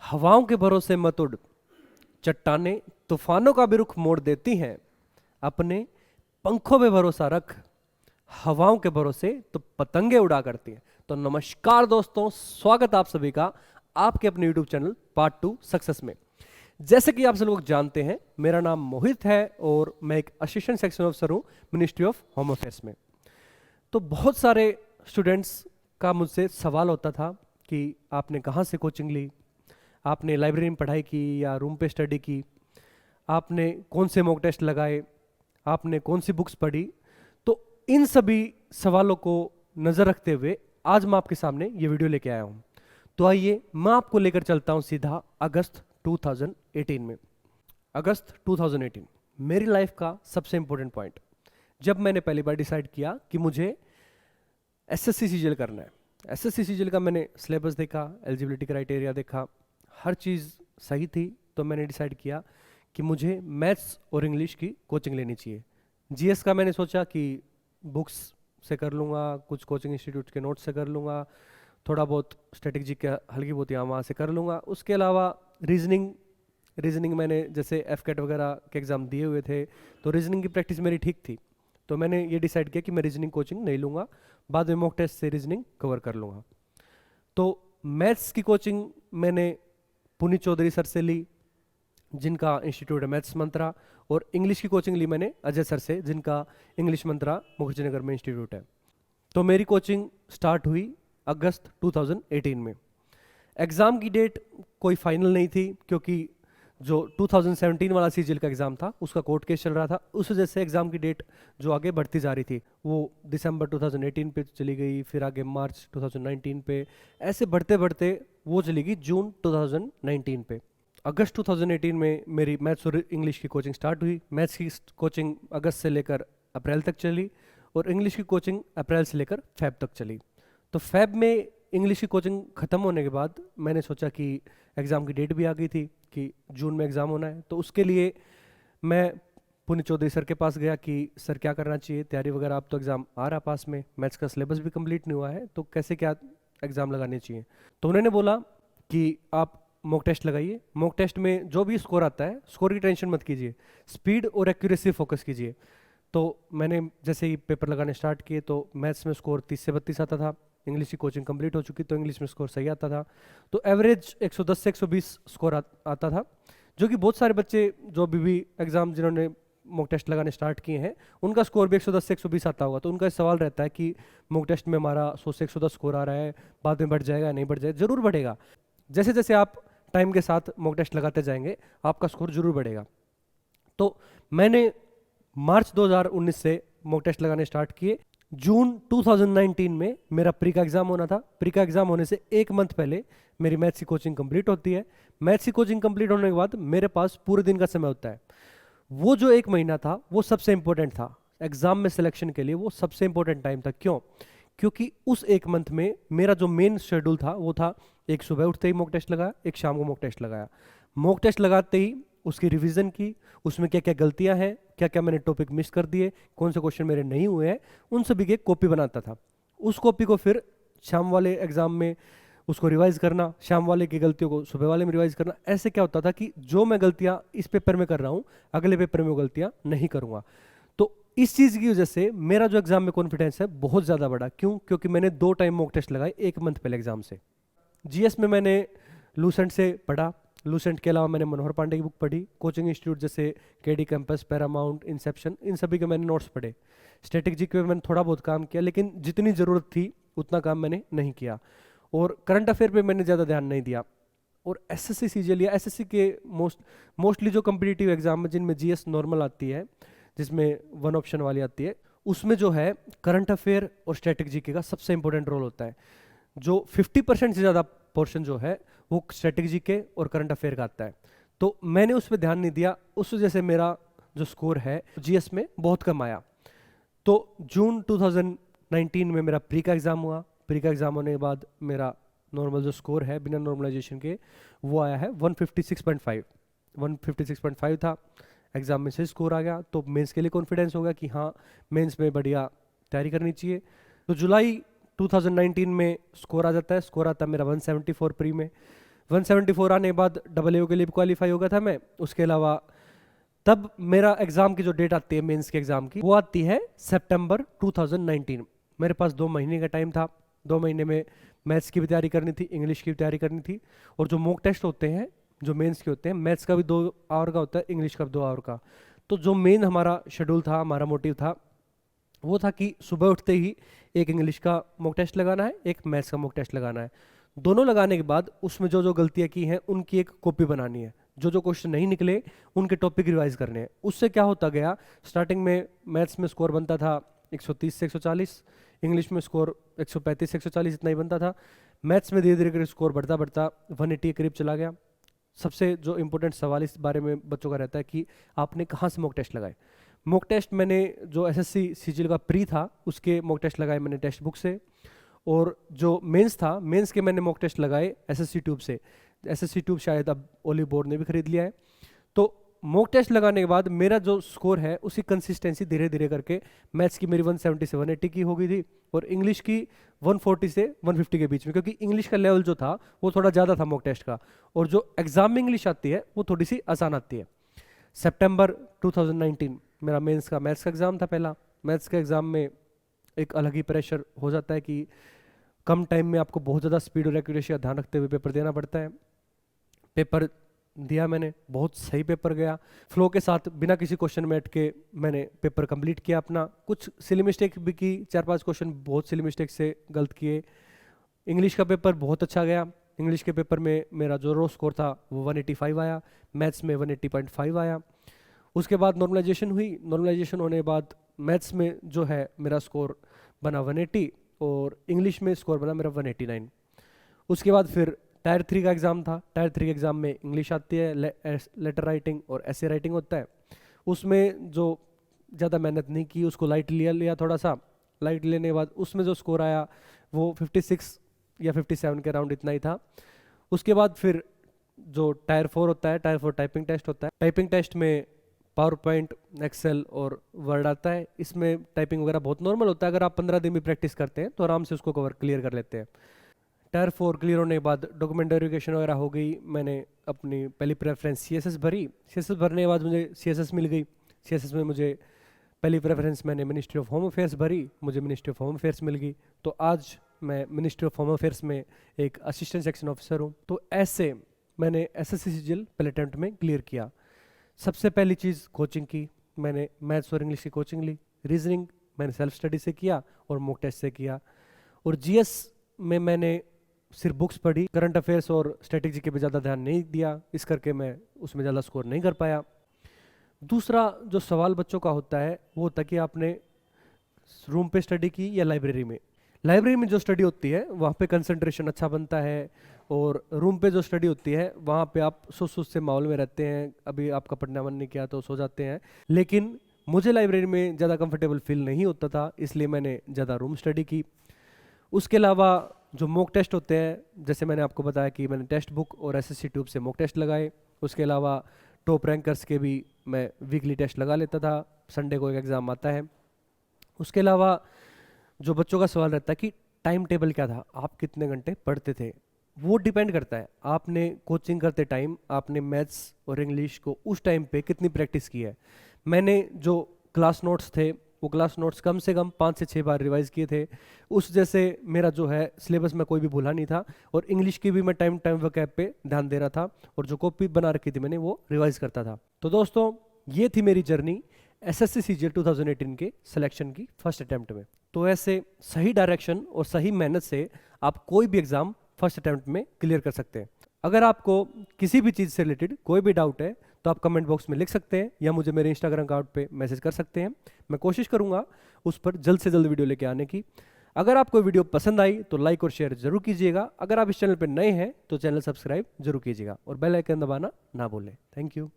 हवाओं के भरोसे मत उड़, चट्टानें तूफानों का भी रुख मोड़ देती हैं। अपने पंखों पे भरोसा रख, हवाओं के भरोसे तो पतंगे उड़ा करती हैं। तो नमस्कार दोस्तों, स्वागत आप सभी का आपके अपने YouTube channel part two success में। जैसे कि आप सब लोग जानते हैं, मेरा नाम मोहित है और मैं एक असिस्टेंट सेक्शन ऑफिसर हूँ मिनिस्ट्री ऑफ होम अफेयर्स में। तो बहुत सारे स्टूडेंट्स का मुझसे सवाल होता था कि आपने कहाँ से कोचिंग ली, आपने लाइब्रेरी में पढ़ाई की या रूम पे स्टडी की, आपने कौन से मॉक टेस्ट लगाए, आपने कौन सी बुक्स पढ़ी। तो इन सभी सवालों को नज़र रखते हुए आज मैं आपके सामने ये वीडियो लेके आया हूँ। तो आइए मैं आपको लेकर चलता हूँ सीधा अगस्त 2018 में। अगस्त 2018 मेरी लाइफ का सबसे इंपॉर्टेंट पॉइंट, जब मैंने पहली बार डिसाइड किया कि मुझे एसएससी सीजीएल करना है। एसएससी सीजीएल का मैंने सिलेबस देखा, एलिजिबिलिटी क्राइटेरिया देखा, हर चीज़ सही थी। तो मैंने डिसाइड किया कि मुझे मैथ्स और इंग्लिश की कोचिंग लेनी चाहिए। जीएस का मैंने सोचा कि बुक्स से कर लूँगा, कुछ कोचिंग इंस्टीट्यूट के नोट्स से कर लूँगा, थोड़ा बहुत स्ट्रेटेजी का हल्की बहुत यहाँ वहाँ से कर लूँगा। उसके अलावा रीजनिंग मैंने जैसे एफकेट वगैरह के एग्ज़ाम दिए हुए थे, तो रीजनिंग की प्रैक्टिस मेरी ठीक थी। तो मैंने ये डिसाइड किया कि मैं रीजनिंग कोचिंग नहीं लूँगा, बाद में मॉक टेस्ट से रीजनिंग कवर कर लूँगा। तो मैथ्स की कोचिंग मैंने पुनीत चौधरी सर से ली, जिनका इंस्टीट्यूट है मैथ्स मंत्रा, और इंग्लिश की कोचिंग ली मैंने अजय सर से, जिनका इंग्लिश मंत्रा मुखर्जी नगर में इंस्टीट्यूट है। तो मेरी कोचिंग स्टार्ट हुई अगस्त 2018 में। एग्ज़ाम की डेट कोई फाइनल नहीं थी, क्योंकि जो 2017 वाला सीजीएल का एग्ज़ाम था उसका कोर्ट केस चल रहा था। उस वजह से एग्ज़ाम की डेट जो आगे बढ़ती जा रही थी वो दिसंबर 2018 पे चली गई, फिर आगे मार्च 2019 पे, ऐसे बढ़ते बढ़ते वो चली गई जून 2019 पे। अगस्त 2018 में मेरी मैथ्स और इंग्लिश की कोचिंग स्टार्ट हुई। मैथ्स की कोचिंग अगस्त से लेकर अप्रैल तक चली और इंग्लिश की कोचिंग अप्रैल से लेकर फेब तक चली। तो फेब में इंग्लिश की कोचिंग ख़त्म होने के बाद मैंने सोचा कि एग्ज़ाम की डेट भी आ गई थी कि जून में एग्ज़ाम होना है, तो उसके लिए मैं पुनीत चौधरी सर के पास गया कि सर क्या करना चाहिए, तैयारी वगैरह, अब तो एग्ज़ाम आ रहा पास में, मैथ्स का सिलेबस भी कंप्लीट नहीं हुआ है, तो कैसे क्या एग्ज़ाम लगाने चाहिए। तो उन्होंने बोला कि आप मॉक टेस्ट लगाइए, मॉक टेस्ट में जो भी स्कोर आता है, स्कोर की टेंशन मत कीजिए, स्पीड और एक्यूरेसी फोकस कीजिए। तो मैंने जैसे ही पेपर लगाने स्टार्ट किए तो मैथ्स में स्कोर 30 से 32 आता था, इंग्लिश की कोचिंग कंप्लीट हो चुकी तो इंग्लिश में स्कोर सही आता था, तो एवरेज 110 से 120 स्कोर आता था, जो कि बहुत सारे बच्चे जो अभी भी एग्ज़ाम जिन्होंने मॉक टेस्ट लगाने स्टार्ट किए हैं उनका स्कोर भी 110 से 120 आता होगा। तो उनका सवाल रहता है कि मॉक टेस्ट में हमारा 100 से 110 स्कोर आ रहा है, बाद में बढ़ जाएगा नहीं बढ़ जाएगा? ज़रूर बढ़ेगा। जैसे जैसे आप टाइम के साथ मॉक टेस्ट लगाते जाएंगे आपका स्कोर जरूर बढ़ेगा। तो मैंने मार्च 2019 से मॉक टेस्ट लगाने स्टार्ट किए। जून 2019 में मेरा प्री का एग्ज़ाम होना था। प्री का एग्ज़ाम होने से एक मंथ पहले मेरी मैथ्स की कोचिंग कंप्लीट होती है। मैथ्स की कोचिंग कंप्लीट होने के बाद मेरे पास पूरे दिन का समय होता है। वो जो एक महीना था वो सबसे इंपॉर्टेंट था एग्ज़ाम में सिलेक्शन के लिए, वो सबसे इंपॉर्टेंट टाइम था। क्यों? क्योंकि उस एक मंथ में मेरा जो मेन शेड्यूल था वो था, एक सुबह उठते ही मॉक टेस्ट लगाया, एक शाम को मॉक टेस्ट लगाया। मॉक टेस्ट लगाते ही उसकी रिवीजन की, उसमें क्या क्या गलतियां हैं, क्या क्या मैंने टॉपिक मिस कर दिए, कौन से क्वेश्चन मेरे नहीं हुए हैं, उन सभी की एक कॉपी बनाता था। उस कॉपी को फिर शाम वाले एग्जाम में उसको रिवाइज करना, शाम वाले की गलतियों को सुबह वाले में रिवाइज करना। ऐसे क्या होता था कि जो मैं गलतियां इस पेपर में कर रहा हूँ अगले पेपर में वो गलतियां नहीं करूँगा। तो इस चीज़ की वजह से मेरा जो एग्जाम में कॉन्फिडेंस है बहुत ज़्यादा बढ़ा। क्यों? क्योंकि मैंने 2 टाइम मॉक टेस्ट लगाए एक मंथ पहले एग्जाम से। जीएस में मैंने लूसेंट से पढ़ा, लूसेंट के अलावा मैंने मनोहर पांडे की बुक पढ़ी, कोचिंग इंस्टीट्यूट जैसे केडी कैंपस, पैरामाउंट, इंसेप्शन, इन सभी के मैंने नोट्स पढ़े। स्ट्रेटेजी पे मैंने थोड़ा बहुत काम किया, लेकिन जितनी ज़रूरत थी उतना काम मैंने नहीं किया। और करंट अफेयर पे मैंने ज़्यादा ध्यान नहीं दिया। और एसएससी सीजीएल या एसएससी के मोस्टली जो कम्पिटिटिव एग्जाम है जिनमें जीएस नॉर्मल आती है, जिसमें 1 ऑप्शन वाली आती है, उसमें जो है करंट अफेयर और स्ट्रेटेजी का सबसे इंपॉर्टेंट रोल होता है। जो 50% से ज़्यादा पोर्शन जो है वो स्ट्रेटेजी के और करंट अफेयर का आता है। तो मैंने उस पर ध्यान नहीं दिया, उस वजह से मेरा जो स्कोर है जीएस में बहुत कम आया। तो जून 2019 में मेरा प्री का एग्ज़ाम हुआ। प्री का एग्ज़ाम होने के बाद मेरा नॉर्मल जो स्कोर है बिना नॉर्मलाइजेशन के वो आया है 156.5। 156.5 था, एग्ज़ाम में से स्कोर आ गया। तो मेंस के लिए कॉन्फिडेंस हो गया कि हाँ मेंस में बढ़िया तैयारी करनी चाहिए। तो जुलाई 2019 में स्कोर आ जाता है, स्कोर आता है मेरा 174 प्री में। 174 आने के बाद AAU के लिए क्वालिफाई हो गया था मैं। उसके अलावा तब मेरा एग्ज़ाम की जो डेट आती है मेंस के एग्ज़ाम की, वो आती है सितंबर 2019। मेरे पास 2 महीने का टाइम था। 2 महीने में मैथ्स की भी तैयारी करनी थी, इंग्लिश की भी तैयारी करनी थी, और जो मॉक टेस्ट होते हैं जो मेंस के होते हैं, मैथ्स का भी 2 आवर का होता है, इंग्लिश का भी 2 आवर का। तो जो मेन हमारा शेड्यूल था, हमारा मोटिव था, वो था कि सुबह उठते ही एक इंग्लिश का मॉक टेस्ट लगाना है, एक मैथ्स का मॉक टेस्ट लगाना है। दोनों लगाने के बाद उसमें जो जो गलतियाँ की हैं उनकी एक कॉपी बनानी है। जो जो क्वेश्चन नहीं निकले उनके टॉपिक रिवाइज करने हैं। उससे क्या होता गया, स्टार्टिंग में मैथ्स में स्कोर बनता था 130 से 140, इंग्लिश में स्कोर 135 से 140 इतना ही बनता था। मैथ्स में धीरे धीरे करके स्कोर बढ़ता बढ़ता 180 के करीब चला गया। सबसे जो इम्पोर्टेंट सवाल इस बारे में बच्चों का रहता है कि आपने कहाँ से मॉक टेस्ट लगाए। मॉक टेस्ट मैंने जो एसएससी सीजीएल का प्री था उसके मॉक टेस्ट लगाए मैंने टेक्स्ट बुक से, और जो मेंस था मेंस के मैंने मॉक टेस्ट लगाए एसएससी ट्यूब से। एसएससी ट्यूब शायद अब ओली बोर्ड ने भी खरीद लिया है। तो मॉक टेस्ट लगाने के बाद मेरा जो स्कोर है उसकी कंसिस्टेंसी धीरे धीरे करके मैथ्स की मेरी 170 से 180 की हो गई थी, और इंग्लिश की 140 से 150 के बीच में, क्योंकि इंग्लिश का लेवल जो था वो थोड़ा ज़्यादा था मॉक टेस्ट का, और जो एग्जाम में इंग्लिश आती है वो थोड़ी सी आसान आती है। सितंबर 2019 मेरा मेंस का मैथ्स का एग्ज़ाम था पहला। मैथ्स के एग्ज़ाम में एक अलग ही प्रेशर हो जाता है कि कम टाइम में आपको बहुत ज़्यादा स्पीड और एक्यूरेसी का ध्यान रखते हुए पेपर देना पड़ता है। पेपर दिया मैंने, बहुत सही पेपर गया, फ्लो के साथ बिना किसी क्वेश्चन में अटके मैंने पेपर कंप्लीट किया अपना। कुछ सिली मिस्टेक भी की, 4-5 क्वेश्चन बहुत सिली मिस्टेक से गलत किए। इंग्लिश का पेपर बहुत अच्छा गया। इंग्लिश के पेपर में मेरा जो रो स्कोर था वो 185 आया, मैथ्स में 180.5 आया। उसके बाद नॉर्मलाइजेशन हुई। नॉर्मलाइजेशन होने के बाद मैथ्स में जो है मेरा स्कोर बना 180, और इंग्लिश में स्कोर बना मेरा 189। उसके बाद फिर टायर 3 का एग्ज़ाम था। टायर 3 के एग्ज़ाम में इंग्लिश आती है, लेटर राइटिंग और ऐसे राइटिंग होता है। उसमें जो ज़्यादा मेहनत नहीं की, उसको लाइट लिया थोड़ा सा। लाइट लेने के बाद उसमें जो स्कोर आया वो 56 या 57 के अराउंड इतना ही था। उसके बाद फिर जो टायर 4 होता है, टायर 4 टाइपिंग टेस्ट होता है। टाइपिंग टेस्ट में पावर पॉइंट, एक्सेल और वर्ड आता है। इसमें टाइपिंग वगैरह बहुत नॉर्मल होता है, अगर आप 15 दिन भी प्रैक्टिस करते हैं तो आराम से उसको क्लियर कर लेते हैं। टायर 4 क्लियर होने के बाद डॉक्यूमेंट वेरिफिकेशन वगैरह हो गई। मैंने अपनी पहली प्रेफरेंस सीएसएस भरी। सीएसएस भरने के बाद मुझे सीएसएस मिल गई। सीएसएस में मुझे पहली प्रेफरेंस मैंने मिनिस्ट्री ऑफ होम अफेयर्स भरी, मुझे मिनिस्ट्री ऑफ होम अफेयर्स मिल गई। तो आज मैं मिनिस्ट्री ऑफ होम अफेयर्स में एक असिस्टेंट सेक्शन ऑफिसर हूँ। तो ऐसे मैंने एसएससी सीजीएल पहले अटेम्प्ट में क्लियर किया। सबसे पहली चीज़ कोचिंग की, मैंने मैथ्स और इंग्लिश की कोचिंग ली। रीजनिंग मैंने सेल्फ स्टडी से किया और मॉक टेस्ट से किया। और जीएस में मैंने सिर्फ बुक्स पढ़ी, करंट अफेयर्स और स्ट्रेटेजी के पे ज़्यादा ध्यान नहीं दिया, इस करके मैं उसमें ज़्यादा स्कोर नहीं कर पाया। दूसरा जो सवाल बच्चों का होता है वो होता है कि आपने रूम पे स्टडी की या लाइब्रेरी में। लाइब्रेरी में जो स्टडी होती है वहाँ पे कंसंट्रेशन अच्छा बनता है, और रूम पे जो स्टडी होती है वहाँ पे आप सोच से माहौल में रहते हैं, अभी आपका पढ़ना मन नहीं किया तो सो जाते हैं। लेकिन मुझे लाइब्रेरी में ज़्यादा कंफर्टेबल फील नहीं होता था, इसलिए मैंने ज़्यादा रूम स्टडी की। उसके अलावा जो मॉक टेस्ट होते हैं, जैसे मैंने आपको बताया कि मैंने टेक्स्ट बुक और एसएससी ट्यूब से मॉक टेस्ट लगाए। उसके अलावा टॉप रैंकर्स के भी मैं वीकली टेस्ट लगा लेता था, संडे को एक एग्ज़ाम आता है। उसके अलावा जो बच्चों का सवाल रहता है कि टाइम टेबल क्या था, आप कितने घंटे पढ़ते थे, वो डिपेंड करता है आपने कोचिंग करते टाइम आपने मैथ्स और इंग्लिश को उस टाइम पे कितनी प्रैक्टिस की है। मैंने जो क्लास नोट्स थे वो क्लास नोट्स कम से कम 5 से 6 बार रिवाइज किए थे। उस जैसे मेरा जो है सिलेबस में कोई भी भूला नहीं था, और इंग्लिश की भी मैं टाइम टाइम वकैब पे ध्यान दे रहा था, और जो कॉपी बना रखी थी मैंने वो रिवाइज करता था। तो दोस्तों ये थी मेरी जर्नी एसएससी सीजीएल 2018 के सिलेक्शन की फर्स्ट अटैम्प्ट में। तो ऐसे सही डायरेक्शन और सही मेहनत से आप कोई भी एग्ज़ाम फर्स्ट अटैम्प्ट में क्लियर कर सकते हैं। अगर आपको किसी भी चीज़ से रिलेटेड कोई भी डाउट है तो आप कमेंट बॉक्स में लिख सकते हैं, या मुझे मेरे इंस्टाग्राम अकाउंट पे मैसेज कर सकते हैं। मैं कोशिश करूंगा उस पर जल्द से जल्द वीडियो लेके आने की। अगर आपको वीडियो पसंद आई तो लाइक और शेयर जरूर कीजिएगा। अगर आप इस चैनल पर नए हैं तो चैनल सब्सक्राइब जरूर कीजिएगा, और बेल आइकन दबाना ना भूलें। Thank you.